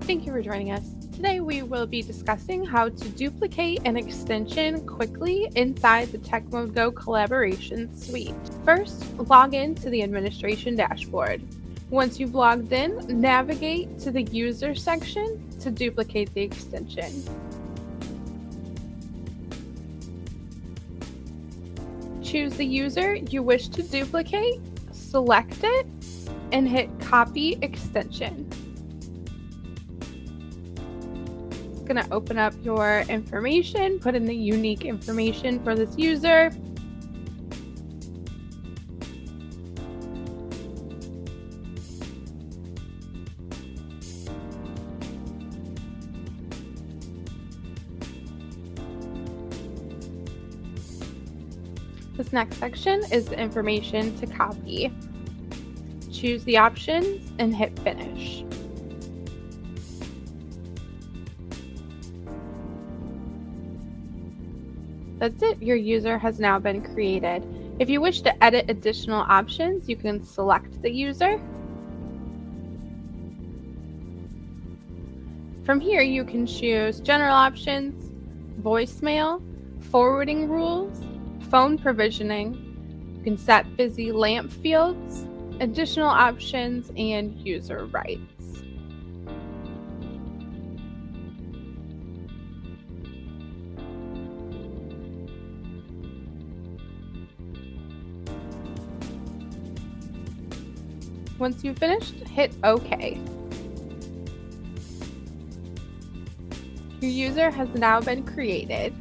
Thank you for joining us. Today we will be discussing how to duplicate an extension quickly inside the TechmodeGO Collaboration Suite. First, log in to the administration dashboard. Once you've logged in, navigate to the user section to duplicate the extension. Choose the user you wish to duplicate, select it, and hit Copy Extension. It's going to open up your information, put in the unique information for this user. This next section is the information to copy. Choose the options and hit Finish. That's it, your user has now been created. If you wish to edit additional options, you can select the user. From here, you can choose general options, voicemail, forwarding rules, phone provisioning. You can set busy lamp fields, additional options, and user rights. Once you've finished, hit OK. Your user has now been created.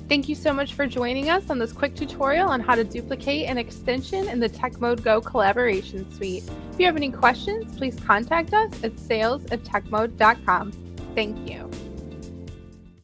Thank you so much for joining us on this quick tutorial on how to duplicate an extension in the TechmodeGO Collaboration Suite. If you have any questions, please contact us at sales@techmode.com. Thank you.